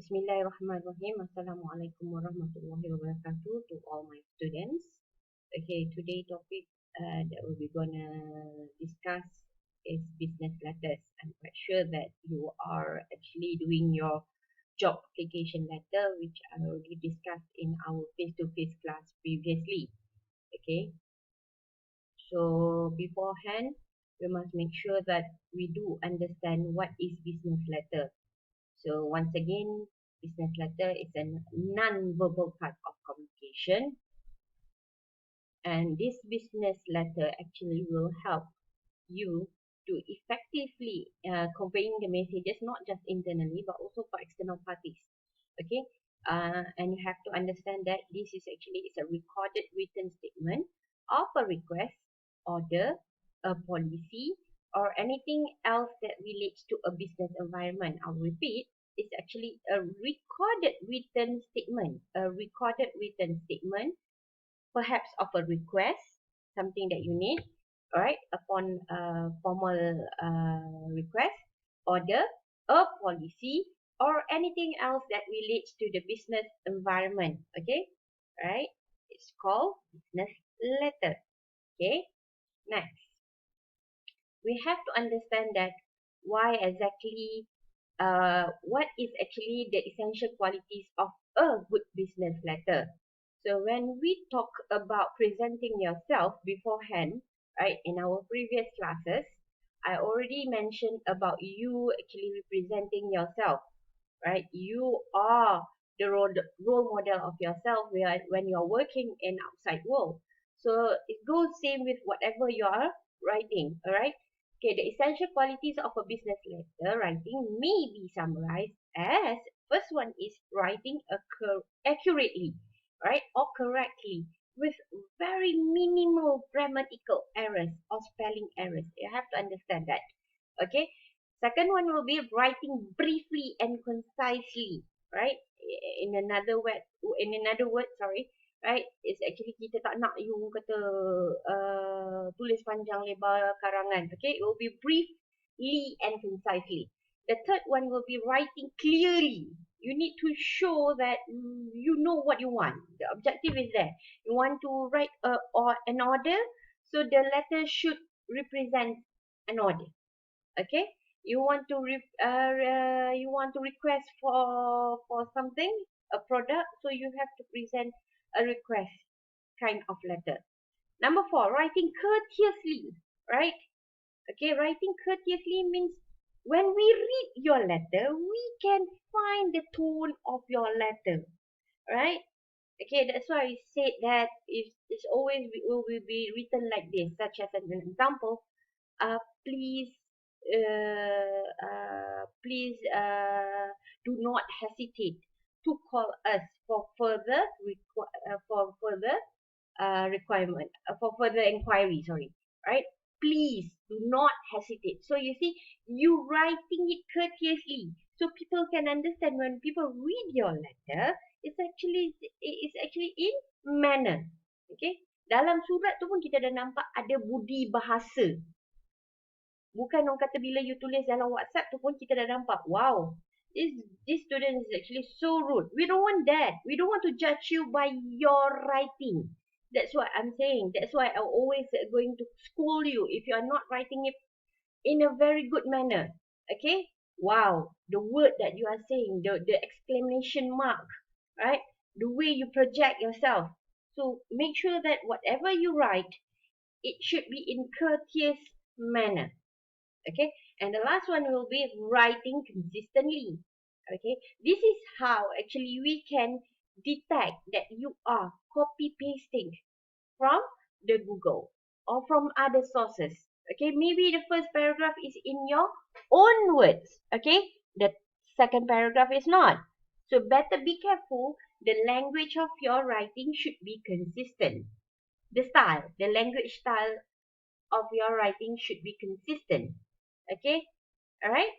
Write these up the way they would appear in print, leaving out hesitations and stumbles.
Bismillahirrahmanirrahim. Assalamualaikum warahmatullahi wabarakatuh to all my students. Okay, today topic that we'll be gonna discuss is business letters. I'm quite sure that you are actually doing your job application letter, which I already discussed in our face-to-face class previously. Okay, so beforehand, we must make sure that we do understand what is business letter. So once again, business letter is a non-verbal part of communication, and this business letter actually will help you to effectively conveying the messages not just internally but also for external parties. Okay, and you have to understand that this is actually a recorded written statement of a request, order, a policy, or anything else that relates to a business environment. I'll repeat, it's actually a recorded written statement, perhaps of a request, something that you need, alright, upon a formal request, order, a policy, or anything else that relates to the business environment. Okay, right? It's called business letter. Okay, next, we have to understand that why exactly, what is actually the essential qualities of a good business letter. So when we talk about presenting yourself beforehand, right, in our previous classes, I already mentioned about you actually representing yourself, right? You are the role model of yourself when you're working in outside world. So it goes same with whatever you are writing, all right? Okay, the essential qualities of a business letter writing may be summarized as first one is writing accurately, right, or correctly with very minimal grammatical errors or spelling errors. You have to understand that. Okay. Second one will be writing briefly and concisely, right? In another word, sorry, right? It's actually kita tak nak you kata tulis panjang lebar karangan. Okay, it will be briefly and concisely. The third one will be writing clearly. You need to show that you know what you want. The objective is there. You want to write an order, so the letter should represent an order. Okay, you want to request for something, a product, so you have to present a request kind of letter. Number 4, writing courteously, right? Okay, writing courteously means when we read your letter, we can find the tone of your letter, right? Okay, that's why I said that it's always will be written like this, such as an example, please, do not hesitate to call us for further requirement, for further inquiry. Sorry, right? Please do not hesitate. So you see, you writing it courteously, so people can understand. When people read your letter, it's actually in manner. Okay, dalam surat tu pun kita dah nampak ada budi bahasa. Bukan orang kata bila you tulis dalam WhatsApp tu pun kita dah nampak, wow, this student is actually so rude. We don't want that. We don't want to judge you by your writing. That's what I'm saying. That's why I'm always going to school you if you are not writing it in a very good manner. Okay? Wow, the word that you are saying, the exclamation mark, right? The way you project yourself. So make sure that whatever you write, it should be in courteous manner. Okay, and the last one will be writing consistently. Okay, this is how actually we can detect that you are copy pasting from the Google or from other sources. Okay, maybe the first paragraph is in your own words. Okay, the second paragraph is not. So better be careful. The language of your writing should be consistent. The language style of your writing should be consistent. Okay, all right.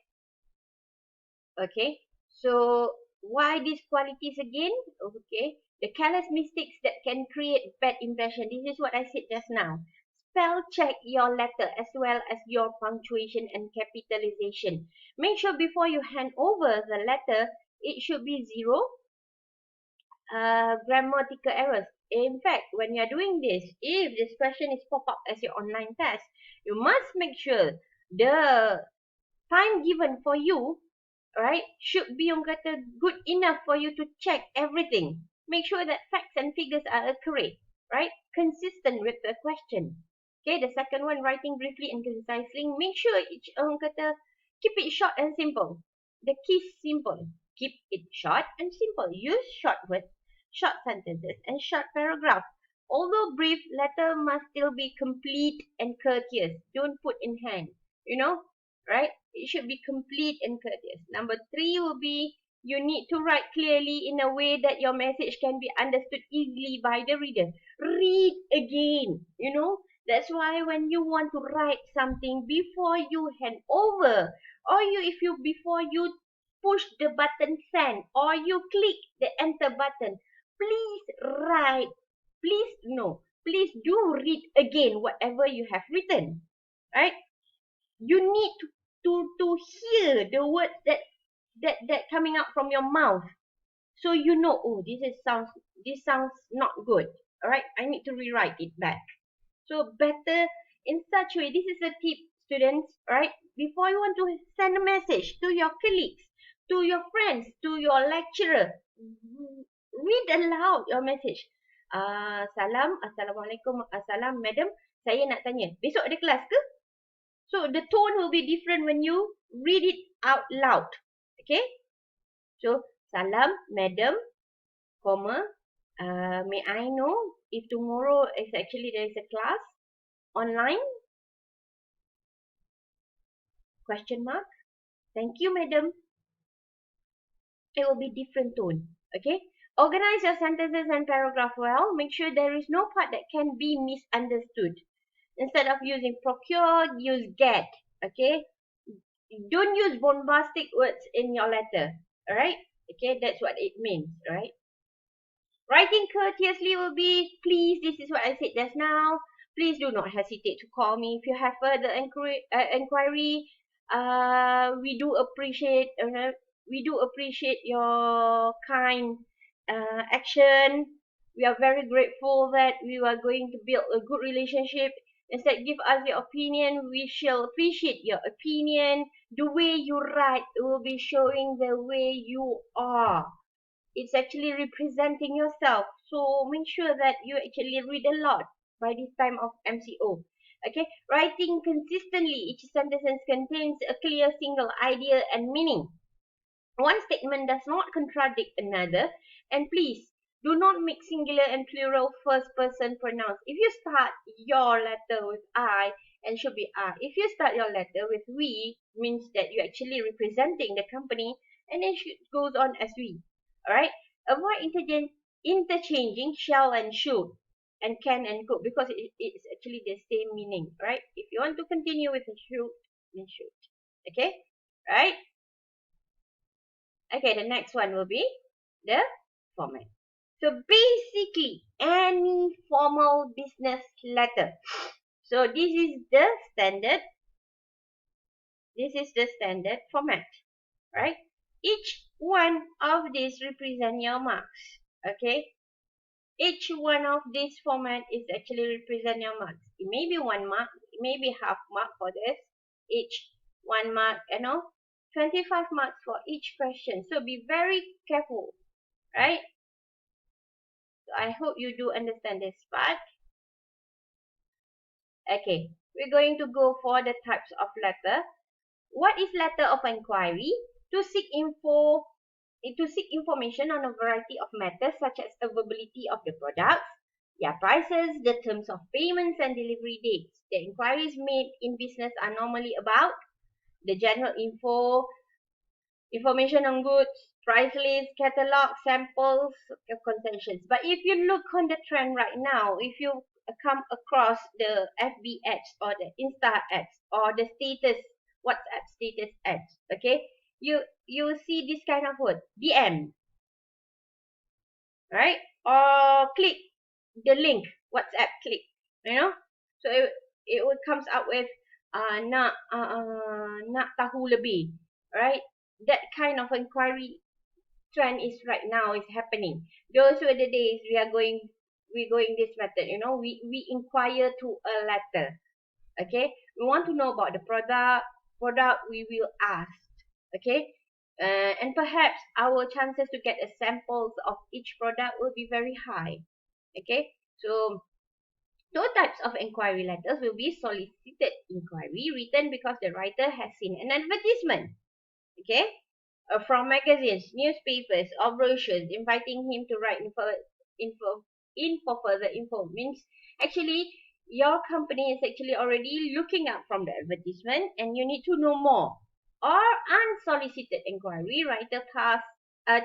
Okay, so why these qualities again? Okay, the careless mistakes that can create bad impression. This is what I said just now. Spell check your letter as well as your punctuation and capitalization. Make sure before you hand over the letter it should be zero grammatical errors. In fact, when you're doing this, if this question is pop up as your online test, you must make sure the time given for you, right, should be orang kata good enough for you to check everything. Make sure that facts and figures are accurate, right? Consistent with the question. Okay, the second one, writing briefly and concisely. Make sure each orang kata keep it short and simple. The key is simple. Keep it short and simple. Use short words, short sentences, and short paragraph. Although brief, letter must still be complete and courteous. Don't put in hand. You know, right? It should be complete and courteous. Number 3 will be you need to write clearly in a way that your message can be understood easily by the reader. Read again, you know. That's why when you want to write something before you hand over, or before you push the button send, or you click the enter button, please write. Please do read again whatever you have written, right? You need to hear the words that coming out from your mouth, so you know, oh, this sounds not good. All right, I need to rewrite it back. So better in such way. This is a tip, students. Right, before you want to send a message to your colleagues, to your friends, to your lecturer, read aloud your message. Assalamualaikum, madam. Saya nak tanya, besok ada kelas ke? So the tone will be different when you read it out loud. Okay? So, salam, madam, comma, may I know if tomorrow there is a class online? Question mark. Thank you, madam. It will be different tone. Okay? Organize your sentences and paragraph well. Make sure there is no part that can be misunderstood. Instead of using procure, use get. Okay? Don't use bombastic words in your letter. Alright? Okay, that's what it means, right? Writing courteously will be, please, this is what I said just now. Please do not hesitate to call me if you have further inquiry. We do appreciate your kind action. We are very grateful that we are going to build a good relationship. Instead, give us your opinion. We shall appreciate your opinion. The way you write will be showing the way you are. It's actually representing yourself. So make sure that you actually read a lot by this time of MCO. Okay, writing consistently. Each sentence contains a clear single idea and meaning. One statement does not contradict another. And please, do not mix singular and plural first person pronouns. If you start your letter with I, and should be I. If you start your letter with we, means that you're actually representing the company, and then it goes on as we. Alright? Avoid interchanging shall and should, and can and could, because it's actually the same meaning. Right? If you want to continue with the should, then should. Okay? Right? Okay, the next one will be the format. So basically, any formal business letter. So this is the standard. This is the standard format, right? Each one of these represent your marks. Okay, each one of this format is actually represent your marks. It may be 1 mark, it may be half mark for this. Each 1 mark, 25 marks for each question. So be very careful, right? So I hope you do understand this part. Okay, we're going to go for the types of letter. What is letter of inquiry? To seek information on a variety of matters such as availability of the products, their prices, the terms of payments and delivery dates. The inquiries made in business are normally about the general information on goods, price list, catalog, samples, concessions. But if you look on the trend right now, if you come across the FB ads or the Insta ads or the WhatsApp status ads, okay, you will see this kind of word, DM, right? Or click the link, WhatsApp click, so it will comes out with nak tahu lebih, right? That kind of inquiry trend is right now is happening. Those were the days we're going this method. We inquire to a letter. Okay, we want to know about the product we will ask. Okay, and perhaps our chances to get a samples of each product will be very high. Okay, so two types of inquiry letters will be solicited inquiry, written because the writer has seen an advertisement. Okay, from magazines, newspapers, or brochures inviting him to write info further info. Means actually your company is actually already looking up from the advertisement and you need to know more. Or unsolicited inquiry, writer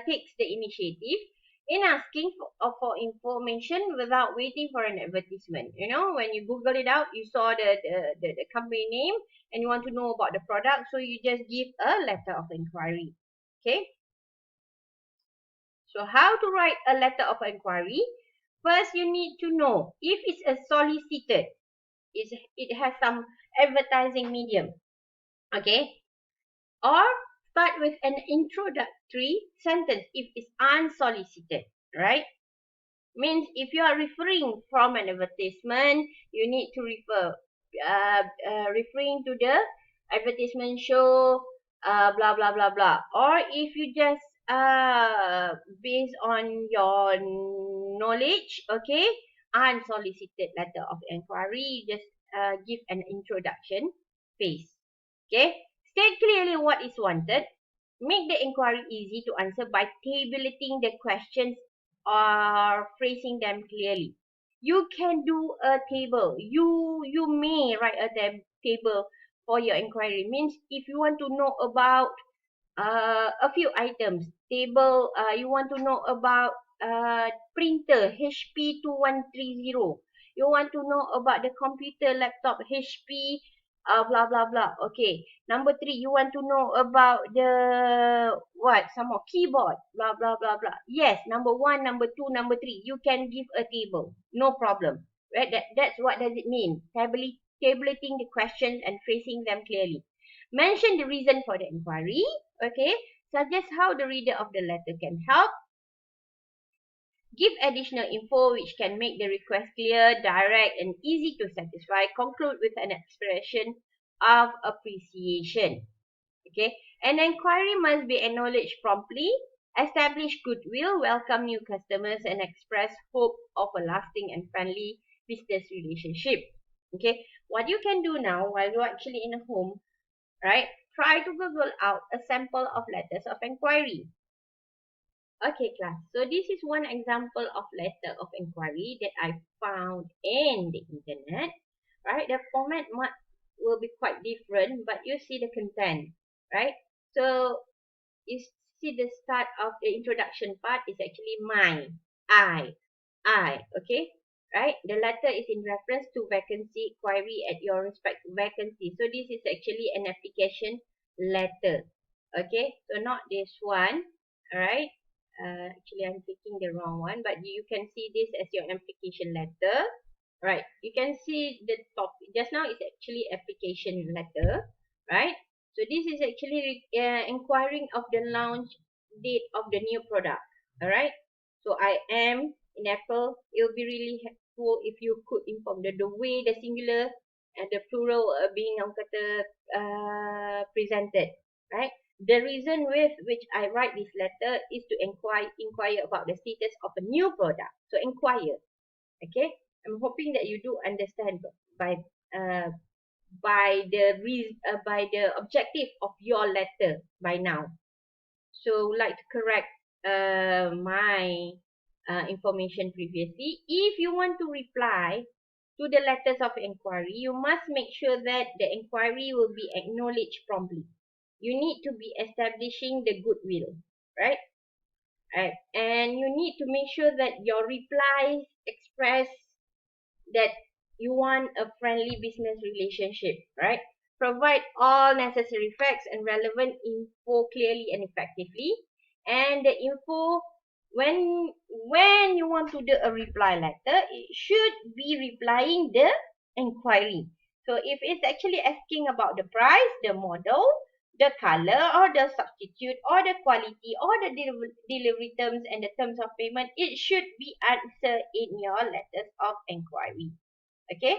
takes the initiative in asking for information without waiting for an advertisement. When you Google it out, you saw the company name and you want to know about the product, so you just give a letter of inquiry. Okay, so how to write a letter of inquiry? First, you need to know if it's a solicited, it has some advertising medium. Okay, or start with an introductory sentence if it's unsolicited, right? Means if you are referring from an advertisement, you need to referring to the advertisement show, blah blah blah blah. Or if you just based on your knowledge, okay, unsolicited letter of inquiry, just give an introduction phase. Okay, state clearly what is wanted. Make the inquiry easy to answer by tabulating the questions or phrasing them clearly. You can do a table. You may write a table for your inquiry. Means if you want to know about a few items, table, you want to know about printer HP 2130. You want to know about the computer laptop HP blah blah blah. Okay, number 3, you want to know about the what, some more keyboard, blah blah blah blah. Yes, number 1, number 2, number 3, you can give a table, no problem, right? That's what does it mean, tabulating the questions and phrasing them clearly. Mention the reason for the inquiry. Okay, suggest how the reader of the letter can help. Give additional info which can make the request clear, direct, and easy to satisfy. Conclude with an expression of appreciation. Okay, an inquiry must be acknowledged promptly, establish goodwill, welcome new customers, and express hope of a lasting and friendly business relationship. Okay, what you can do now while you're actually in a home, right? Try to Google out a sample of letters of inquiry. Okay, class. So this is one example of letter of inquiry that I found in the internet. Right? The format will be quite different, but you see the content, right? So you see the start of the introduction part is actually my, I, okay? Right? The letter is in reference to vacancy query at your respective vacancy. So this is actually an application letter. Okay? So not this one. Alright? Actually, I'm taking the wrong one, but you can see this as your application letter. Right? You can see the topic. Just now it's actually application letter. Right? So this is actually inquiring of the launch date of the new product. Alright? So I am in Apple. It will be really helpful if you could inform the way the singular and the plural being presented. Right? The reason with which I write this letter is to inquire about the status of a new product. So inquire. Okay? I'm hoping that you do understand by the objective of your letter by now. So like to correct my information previously. If you want to reply to the letters of inquiry, you must make sure that the inquiry will be acknowledged promptly. You need to be establishing the goodwill, right? Right. And you need to make sure that your replies express that you want a friendly business relationship, right? Provide all necessary facts and relevant info clearly and effectively. And the info, when you want to do a reply letter, it should be replying the inquiry. So if it's actually asking about the price, the model, the color or the substitute or the quality or the delivery terms and the terms of payment, it should be answered in your letters of inquiry. Okay.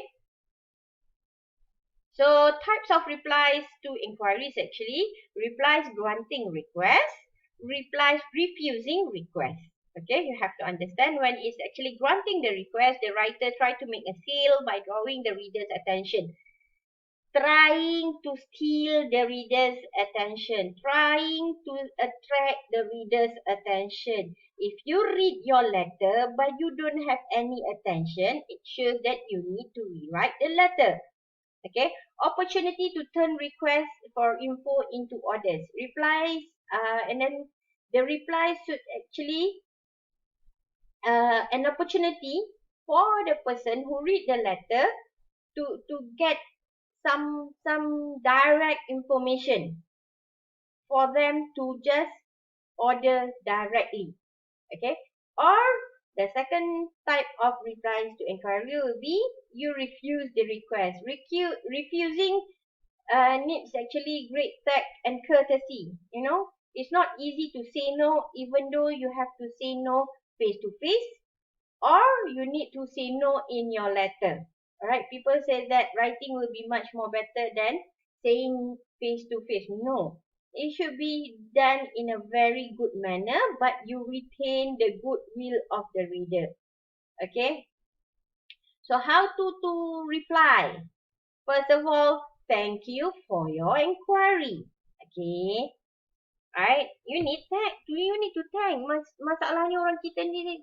So types of replies to inquiries actually: replies granting request, replies refusing request. Okay, you have to understand when it's actually granting the request, the writer try to make a sale by drawing the reader's attention, trying to steal the reader's attention, trying to attract the reader's attention. If you read your letter but you don't have any attention, it shows that you need to rewrite the letter. Okay, opportunity to turn requests for info into orders. Replies, and then the replies should actually an opportunity for the person who read the letter to get some direct information for them to just order directly. Okay, or the second type of replies to inquiry will be you refuse the request. Refusing needs actually great tact and courtesy. You know, it's not easy to say no, even though you have to say no face to face, or you need to say no in your letter. Alright, people say that writing will be much more better than saying face to face. No, it should be done in a very good manner, but you retain the goodwill of the reader. Okay, so how to reply? First of all, thank you for your inquiry. Okay, right? You need thank. You need to thank. Masalahnya orang kita ni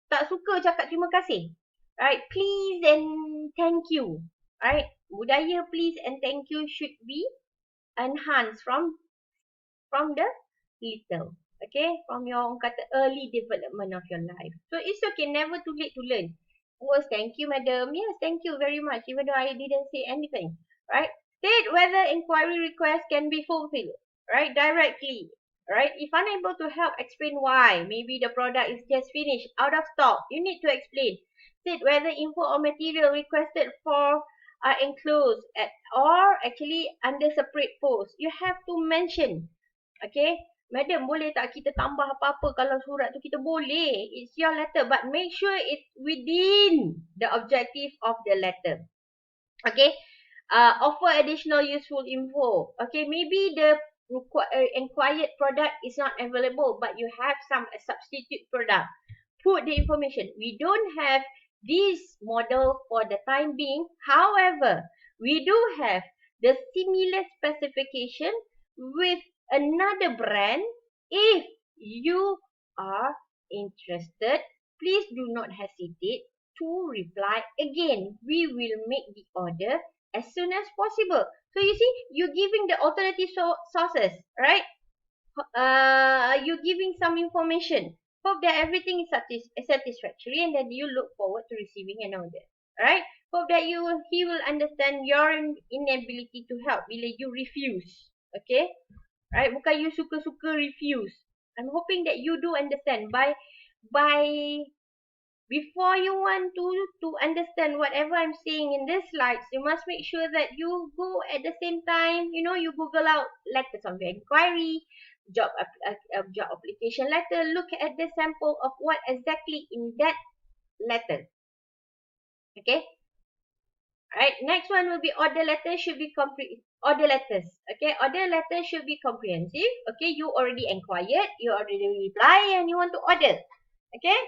tak suka cakap terima kasih. Right? Please and thank you. Right? Budaya please and thank you should be enhanced from the little. Okay? From your orang kata early development of your life. So it's okay. Never too late to learn. Was thank you, madam. Yes, thank you very much. Even though I didn't say anything. Right? State whether inquiry request can be fulfilled. Right? Directly. Right? If unable to help, explain why. Maybe the product is just finished, out of stock. You need to explain. State whether info or material requested for are enclosed at or actually under separate post. You have to mention. Okay? Madam, boleh tak kita tambah apa-apa kalau surat tu? Kita boleh. It's your letter. But make sure it's within the objective of the letter. Okay? Offer additional useful info. Okay, maybe the inquired product is not available, but you have some substitute product. Put the information. We don't have this model for the time being. However, we do have the similar specification with another brand. If you are interested, please do not hesitate to reply again. We will make the order as soon as possible. So you see, you're giving the alternative sources, right? You're giving some information. Hope that everything is satisfactory, and then you look forward to receiving an order. Right? Hope that he will understand your inability to help bila you refuse. Okay? Right? Bukan you suka-suka refuse. I'm hoping that you do understand by before you want to understand whatever I'm saying in this slides, you must make sure that you go at the same time, you Google out letters of inquiry, job application letter, look at the sample of what exactly in that letter. Okay? Alright, next one will be order letter should be order letters. Okay, order letter should be comprehensive. Okay, you already inquired, you already reply, and you want to order. Okay?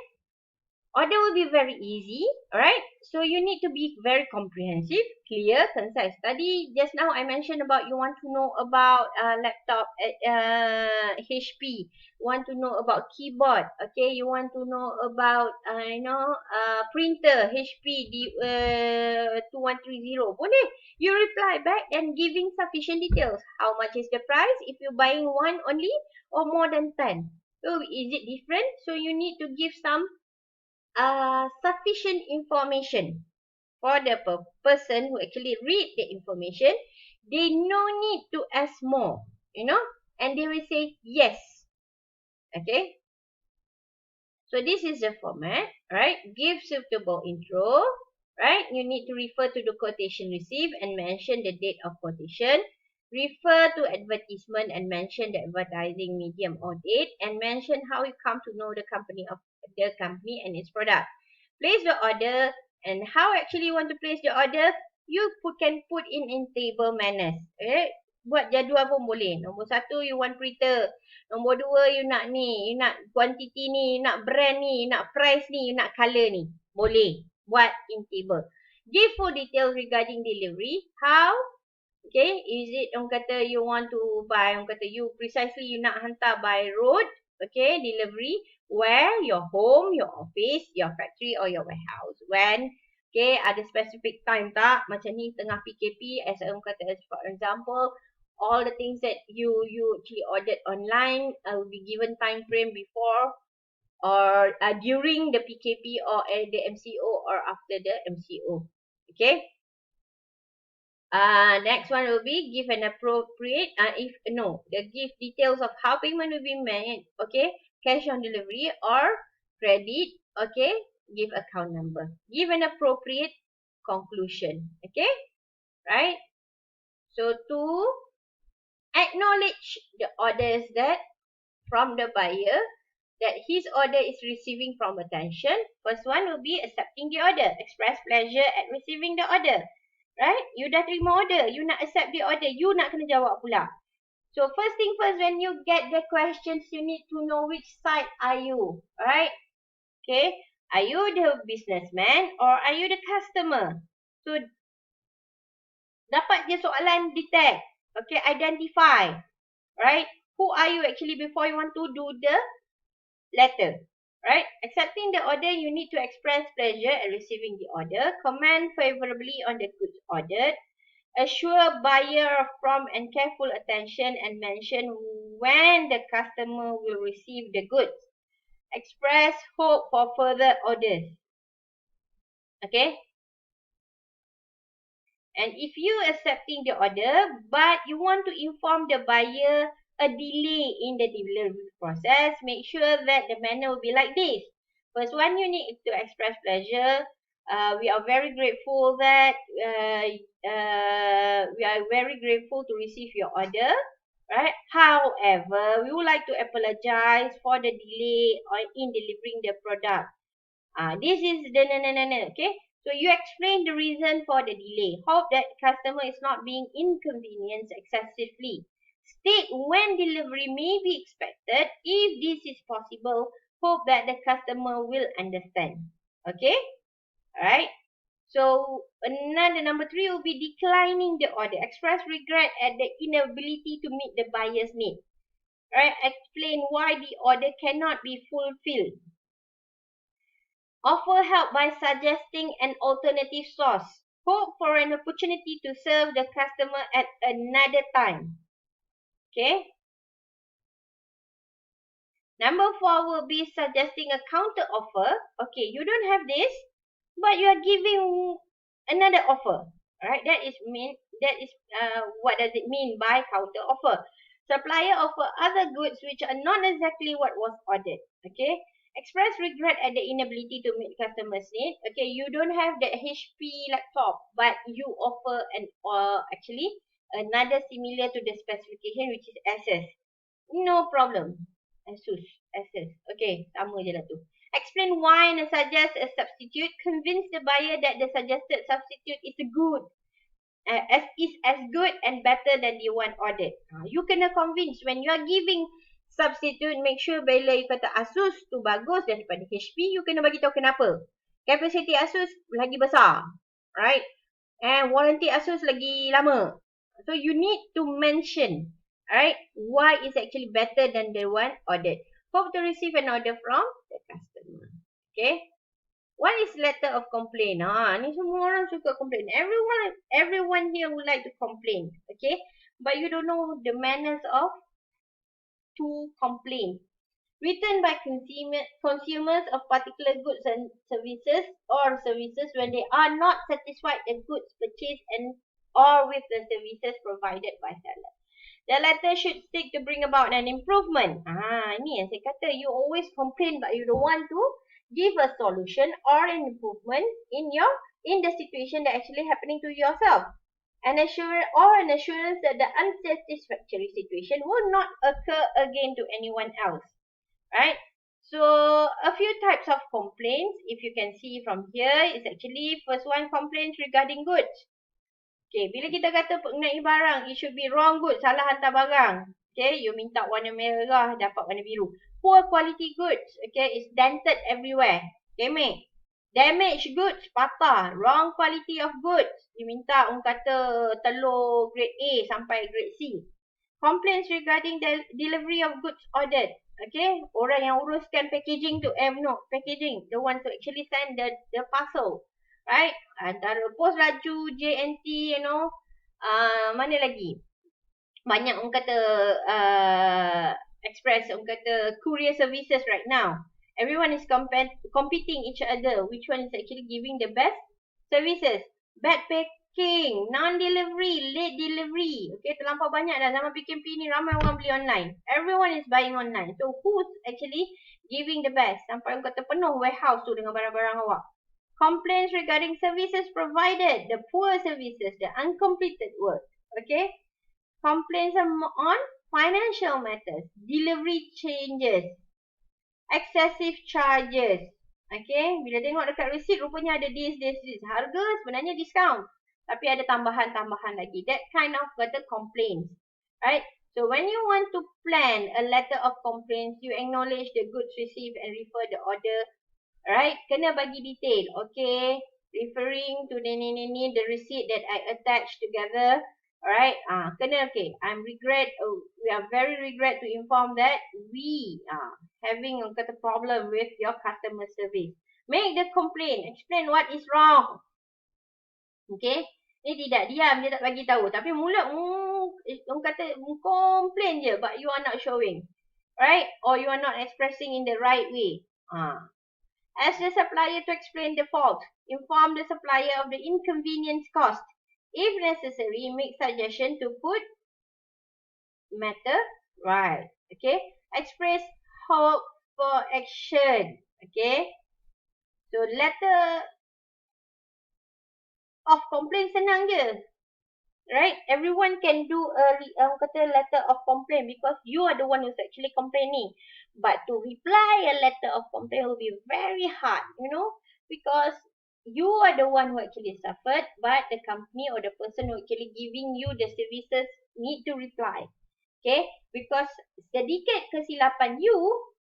Order will be very easy, alright? So you need to be very comprehensive, clear, concise. Study. Just now I mentioned about you want to know about laptop HP. Want to know about keyboard. Okay, you want to know about printer HP 2130. Boleh. You reply back and giving sufficient details. How much is the price if you're buying one only or more than 10? So is it different? So you need to give some sufficient information for the person who actually read the information. They no need to ask more, and they will say yes. Okay, so this is the format, right? Give suitable intro, right? You need to refer to the quotation received and mention the date of quotation. Refer to advertisement and mention the advertising medium or date, and mention how you come to know the company and its product. Place the order, and how actually you want to place the order, can put in table manners. Buat jadual pun boleh. Nombor satu, you want printer. Nombor dua, you nak quantity ni, you nak brand ni, you nak price ni, you nak color ni. Boleh. Buat in table. Give full details regarding delivery. How? Okay, is it orang kata you want to buy, orang kata you precisely you nak hantar by road, okay, delivery, where, your home, your office, your factory or your warehouse, when, okay, ada specific time tak, macam ni tengah PKP, as orang kata, as for example, all the things that you actually ordered online will be given time frame before or during the PKP or the MCO or after the MCO, okay. Next one will be give an appropriate, give details of how payment will be made, okay, cash on delivery or credit, okay, give account number, give an appropriate conclusion, okay, right. So to acknowledge the orders that from the buyer that his order is receiving from attention, first one will be accepting the order, express pleasure at receiving the order. Right? You dah terima order. You nak accept the order. You nak kena jawab pula. So first thing first, when you get the questions, you need to know which side are you. Alright? Okay. Are you the businessman or are you the customer? So dapat je soalan detect. Okay. Identify. Right? Who are you actually before you want to do the letter? Right? Accepting the order, you need to express pleasure at receiving the order, comment favorably on the goods ordered, assure buyer of prompt and careful attention, and mention when the customer will receive the goods. Express hope for further orders. Okay? And if you accepting the order, but you want to inform the buyer a delay in the delivery process, make sure that the manner will be like this. First one, you need to express pleasure. We are very grateful that we are very grateful to receive your order, right? However, we would like to apologize for the delay in delivering the product. This is the okay. So you explain the reason for the delay. Hope that customer is not being inconvenienced excessively. State when delivery may be expected. If this is possible, hope that the customer will understand. Okay? Alright? So another number 3 will be declining the order. Express regret at the inability to meet the buyer's need. Alright? Explain why the order cannot be fulfilled. Offer help by suggesting an alternative source. Hope for an opportunity to serve the customer at another time. Okay. Number 4 will be suggesting a counter offer. Okay, you don't have this, but you are giving another offer. Alright, that is what does it mean by counter offer? Supplier offer other goods which are not exactly what was ordered. Okay. Express regret at the inability to meet customers' need. Okay, you don't have that HP laptop, but you offer actually another similar to the specification, which is Asus. No problem. Asus. Okay, sama je lah tu. Explain why and suggest a substitute. Convince the buyer that the suggested substitute is good. As good and better than the one ordered. You kena convince when you are giving substitute, make sure bila you kata Asus tu bagus daripada HP, you kena bagi tahu kenapa. Capacity Asus lagi besar, right? And warranty Asus lagi lama. So you need to mention, right, why is actually better than the one ordered. Hope to receive an order from the customer. Okay. What is letter of complaint? Ni semua orang suka complain. Everyone here would like to complain. Okay. But you don't know the manners of to complain. Written by consumers of particular goods and services when they are not satisfied with the goods purchased or with the services provided by seller. The letter should seek to bring about an improvement. Ini yang saya kata, you always complain but you don't want to give a solution or an improvement in the situation that actually happening to yourself. An assurance that the unsatisfactory situation will not occur again to anyone else, right? So a few types of complaints, if you can see from here, is actually first one, complaints regarding goods. Okay, bila kita kata mengenai barang, it should be wrong good, salah hantar barang. Okay, you minta warna merah, dapat warna biru. Poor quality goods, okay, it's dented everywhere. Damaged goods, patah. Wrong quality of goods. You minta, kata telur grade A sampai grade C. Complaints regarding the delivery of goods ordered. Okay, orang yang uruskan packaging tu, packaging, the one to actually send the parcel, right? Antara pos laju, JNT, mana lagi? Banyak orang kata express, orang kata courier services right now. Everyone is competing each other. Which one is actually giving the best services? Bad packing, non-delivery, late delivery. Okay, terlampau banyak dah. Zaman PKP ni ramai orang beli online. Everyone is buying online. So who's actually giving the best? Sampai orang kata penuh warehouse tu dengan barang-barang awak. Complaints regarding services provided, the poor services, the uncompleted work. Okay. Complaints on financial matters, delivery changes, excessive charges. Okay, bila tengok dekat receipt rupanya ada this. Harga sebenarnya discount, tapi ada tambahan-tambahan lagi. That kind of kata complaints, right? So when you want to plan a letter of complaints, you acknowledge the goods received and refer the order, right? Kena bagi detail, okay? Referring to the receipt that I attached together. Alright, kena okay. We are very regret to inform that we are having a problem with your customer service. Make the complaint. Explain what is wrong. Okay. Ni tidak diam, dia tak bagi tahu. Tapi mulut, orang kata complain je, but you are not showing. Right? Or you are not expressing in the right way. Ask the supplier to explain the fault. Inform the supplier of the inconvenience caused. If necessary, make suggestion to put matter right. Okay. Express hope for action. Okay. So letter of complaint senang je. Right? Everyone can do a letter of complaint because you are the one who's actually complaining. But to reply a letter of complaint will be very hard, because you are the one who actually suffered, but the company or the person who actually giving you the services need to reply. Okay? Because sedikit kesilapan you,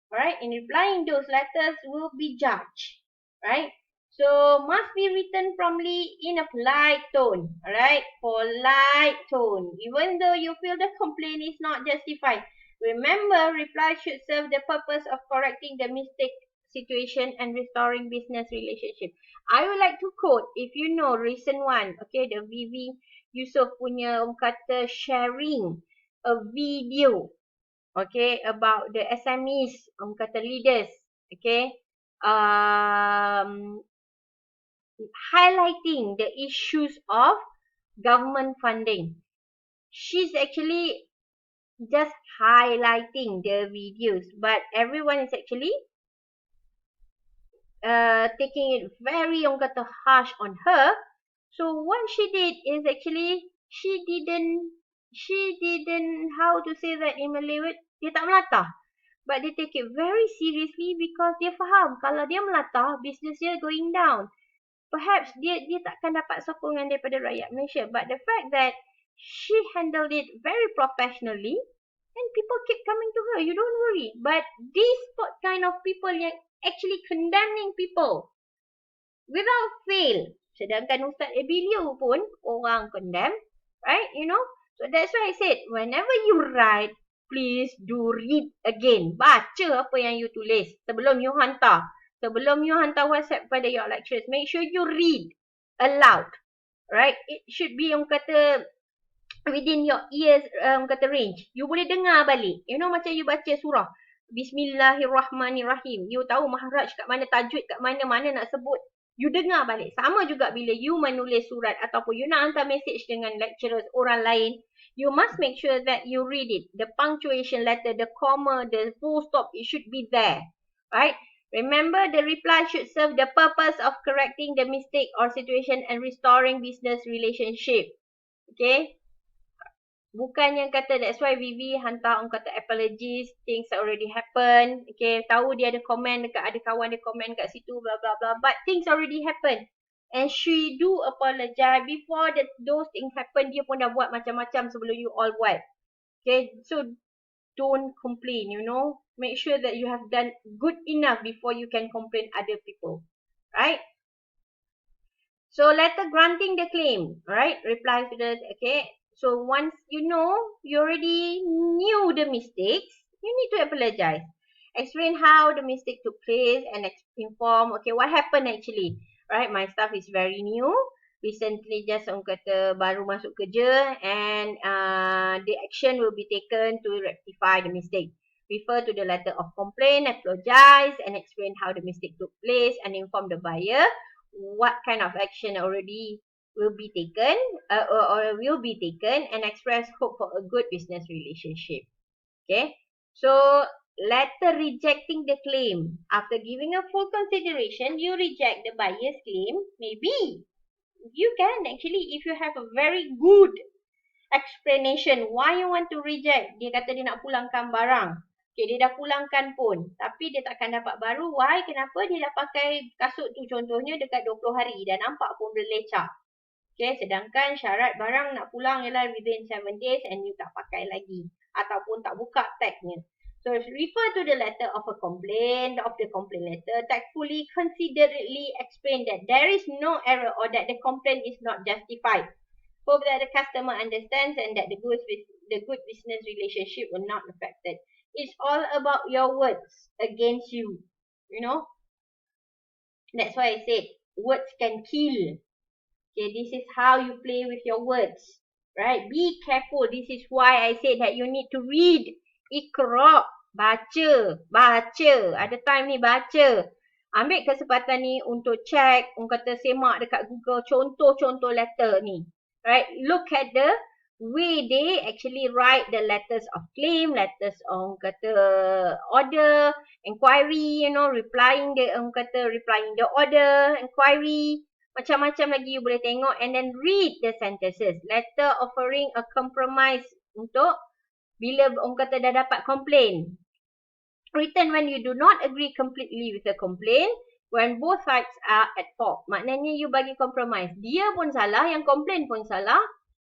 right, in replying those letters will be judged. Right? So, must be written promptly in a polite tone. Alright? Polite tone. Even though you feel the complaint is not justified. Remember, reply should serve the purpose of correcting the mistake situation and restoring business relationship. I would like to quote, if you know, recent one, okay, the Vivi Yusof punya kata sharing a video, okay, about the SMEs, kata leaders, okay, highlighting the issues of government funding. She's actually just highlighting the videos, but everyone is actually taking it very harsh on her. So what she did is actually she didn't how to say that in Malay word, dia tak melatah, but they take it very seriously because dia faham kalau dia melatah, business dia going down. Perhaps dia takkan dapat sokongan daripada rakyat Malaysia, but the fact that she handled it very professionally and people keep coming to her, you don't worry. But these kind of people yang actually condemning people without fail, sedangkan Ustaz Abilio pun orang condemn, right? So that's why I said, whenever you write, please do read again. Baca apa yang you tulis sebelum you hantar. Sebelum you hantar WhatsApp pada your lecturers, make sure you read aloud. Right? It should be within your ears range. You boleh dengar balik. Macam you baca surah. Bismillahirrahmanirrahim. You tahu mahraj kat mana, tajwid kat mana nak sebut. You dengar balik. Sama juga bila you menulis surat ataupun you nak hantar message dengan lecturers orang lain. You must make sure that you read it. The punctuation letter, the comma, the full stop, it should be there. Right? Remember, the reply should serve the purpose of correcting the mistake or situation and restoring business relationship. Okay. Bukan yang kata that's why Vivi hantar orang kata apologies, things already happen. Okay, tahu dia ada komen dekat, ada kawan dia komen kat situ bla bla bla, but things already happen. And she do apologize before that those things happen. Dia pun dah buat macam-macam sebelum you all buat. Okay, so don't complain, you know. Make sure that you have done good enough before you can complain other people. Right? So letter granting the claim, right? Reply to the, okay. So once you know, you already knew the mistakes, you need to apologize. Explain how the mistake took place and inform, okay, what happened actually, right? My staff is very new. Recently just orang kata baru masuk kerja and the action will be taken to rectify the mistake. Refer to the letter of complaint, apologize and explain how the mistake took place and inform the buyer what kind of action already will be taken or will be taken and express hope for a good business relationship. Okay. So letter rejecting the claim. After giving a full consideration, you reject the buyer's claim. Maybe you can actually, if you have a very good explanation why you want to reject. Dia kata dia nak pulangkan barang. Okay, dia dah pulangkan pun. Tapi dia takkan dapat baru. Why? Kenapa? Dia dah pakai kasut tu contohnya dekat 20 hari. Dah nampak pun berlecak. Okay, sedangkan syarat barang nak pulang ialah within 7 days and you tak pakai lagi. Ataupun tak buka tagnya. So, refer to the letter of a complaint, of the complaint letter. Tactfully, considerately explain that there is no error or that the complaint is not justified. Hope that the customer understands and that the good business relationship will not affected. It's all about your words against you. You know? That's why I said words can kill. Okay, this is how you play with your words. Right? Be careful. This is why I said that you need to read. Iqra. Baca. Baca. Ada time ni baca. Ambil kesempatan ni untuk check. Orang kata semak dekat Google. Contoh-contoh letter ni. Right? Look at the way they actually write the letters of claim, letters orang kata order, inquiry, you know, replying the order, inquiry, macam-macam lagi you boleh tengok and then read the sentences. Letter offering a compromise untuk bila orang kata dah dapat complain. Written when you do not agree completely with the complaint. When both sides are at fault. Maknanya you bagi compromise. Dia pun salah, yang complain pun salah.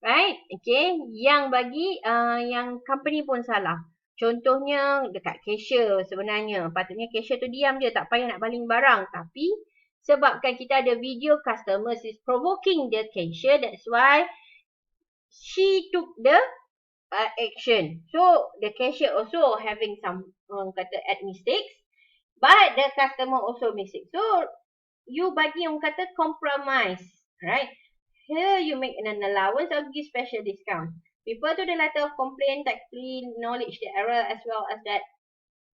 Right? Okay. Yang bagi, yang company pun salah. Contohnya dekat cashier sebenarnya. Patutnya cashier tu diam je. Tak payah nak baling barang. Tapi sebabkan kita ada video customers is provoking the cashier. That's why she took the action. So the cashier also having some kata add mistakes. But the customer also mistake. So, you bagi orang kata compromise. Right? Here, you make an allowance or give special discount. Refer to the letter of complaint, tactfully acknowledge the error as well as that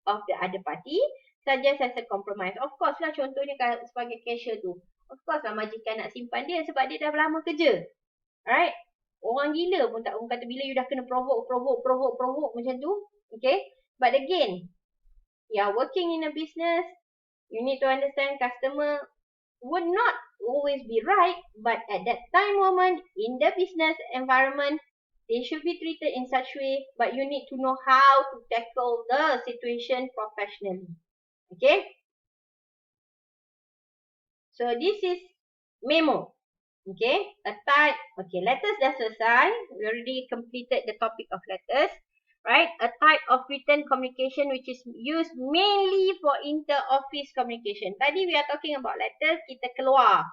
of the other party. Suggest as a compromise. Of course lah, contohnya sebagai cashier tu. Of course lah, majikan nak simpan dia sebab dia dah lama kerja. Right? Orang gila pun tak, orang kata bila you dah kena provoke macam tu. Okay? But again, you are working in a business, you need to understand customer would not always be right, but at that time moment, in the business environment, they should be treated in such way, but you need to know how to tackle the situation professionally. Okay? So, this is memo. Okay? A type. Okay, letters dah selesai. We already completed the topic of letters. Right, a type of written communication which is used mainly for inter-office communication. Tadi we are talking about letters, kita keluar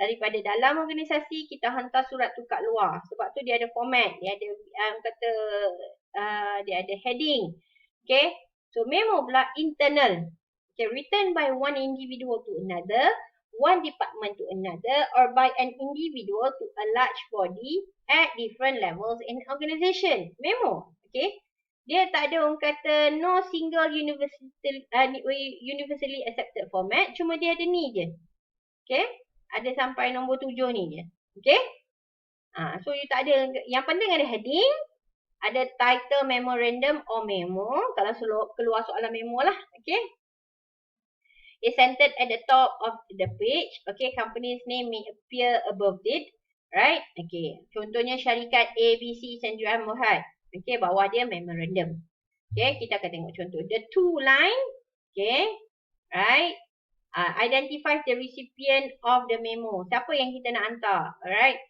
daripada dalam organisasi, kita hantar surat tu kat luar. Sebab tu dia ada format, dia ada dia ada heading. Okay, so memo pula internal. Okay, written by one individual to another, one department to another, or by an individual to a large body at different levels in organization. Memo. Okay, dia tak ada orang kata no single universally accepted format, cuma dia ada ni je. Okay, ada sampai nombor 7 ni je. Okay, so you tak ada, yang penting ada heading, ada title memorandum or memo, kalau keluar soalan memo lah. Okay, is centered at the top of the page. Okay, company's name may appear above it. Right? Okay. Contohnya syarikat ABC Sanjuran Muhad. Okay, bawah dia memorandum. Okay, kita akan tengok contoh. The two line. Okay. Right. Identify the recipient of the memo. Siapa yang kita nak hantar? Alright.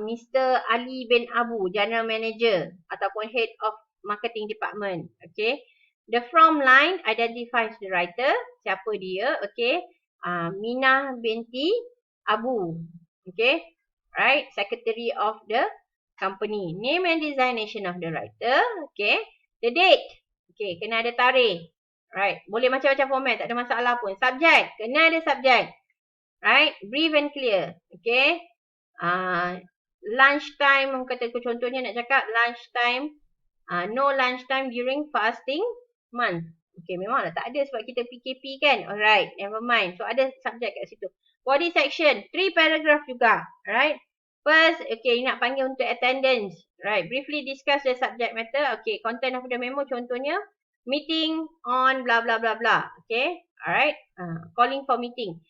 Mr. Ali bin Abu, General Manager ataupun Head of Marketing Department. Okay. The from line identifies the writer. Siapa dia? Okay. Minah binti Abu. Okay. Right. Secretary of the company. Name and designation of the writer. Okay. The date. Okay. Kena ada tarikh. Right. Boleh macam-macam format. Tak ada masalah pun. Subject. Kena ada subject. Right. Brief and clear. Okay. Lunch time. Kata contohnya nak cakap lunch time. No lunch time during fasting month. Okay. Memanglah tak ada sebab kita PKP kan. Alright. Never mind. So ada subject kat situ. Body section. 3 paragraph juga. Right. First. Okay. Nak panggil untuk attendance. Right. Briefly discuss the subject matter. Okay. Content of the memo contohnya. Meeting on blah blah blah blah. Okay. Alright. Calling for meeting.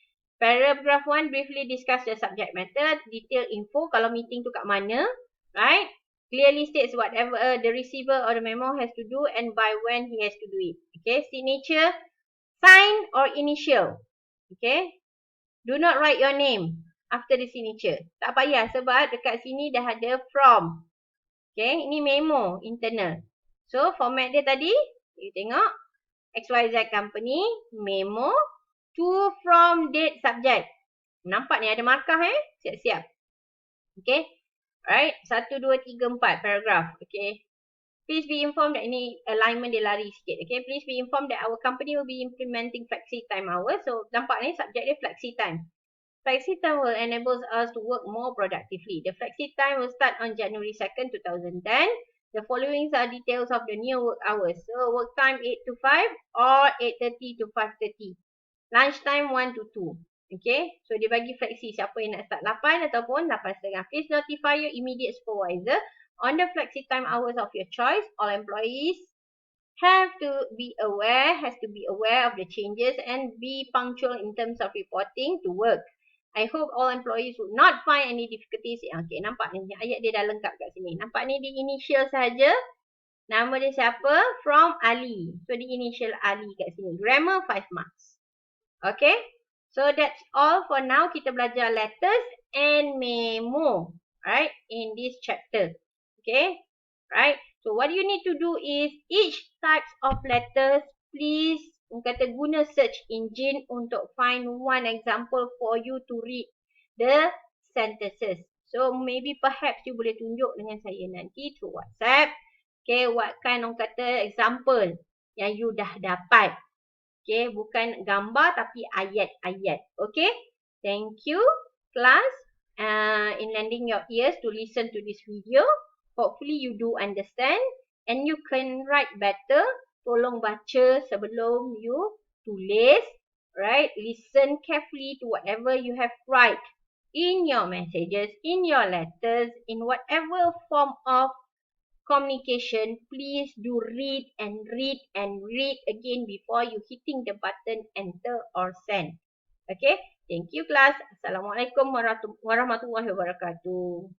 Paragraph 1 briefly discuss the subject matter. Detail info kalau meeting tu kat mana. Right. Clearly states whatever the receiver or the memo has to do and by when he has to do it. Okay. Signature. Sign or initial. Okay. Do not write your name after the signature. Tak payah sebab dekat sini dah ada from. Okay. Ini memo internal. So format dia tadi. You tengok. XYZ company. Memo. To, from, date, subject. Nampak ni ada markah Siap-siap. Okay. Alright. 1, 2, 3, 4 paragraph. Okay. Please be informed that ini alignment dia lari sikit. Okay. Please be informed that our company will be implementing flexi time hours. So nampak ni subject dia flexi time. Flexi time will enable us to work more productively. The flexi time will start on January 2nd, 2010. The following are details of the new work hours. So work time 8 to 5 or 8:30 to 5:30. Lunch time 1 to 2. Okay. So dia bagi flexi siapa yang nak start 8 ataupun 8:30. Please notify your immediate supervisor on the flexi time hours of your choice. All employees has to be aware of the changes and be punctual in terms of reporting to work. I hope all employees would not find any difficulties. Okay, nampak ni ayat dia dah lengkap kat sini. Nampak ni di initial saja. Nama dia siapa? From Ali. So di initial Ali kat sini. Grammar 5 marks. Okay. So that's all for now. Kita belajar letters and memo. Right. In this chapter. Okay. Right. So what you need to do is each types of letters, please kata guna search engine untuk find one example for you to read the sentences. So maybe perhaps you boleh tunjuk dengan saya nanti through WhatsApp. Okay, what kind of kata example yang you dah dapat. Okay, bukan gambar tapi ayat-ayat. Okay, thank you class in lending your ears to listen to this video. Hopefully you do understand and you can write better. Tolong baca sebelum you tulis. Right? Listen carefully to whatever you have write in your messages, in your letters, in whatever form of communication. Please do read and read and read again before you hitting the button enter or send. Okay? Thank you class. Assalamualaikum warahmatullahi wabarakatuh.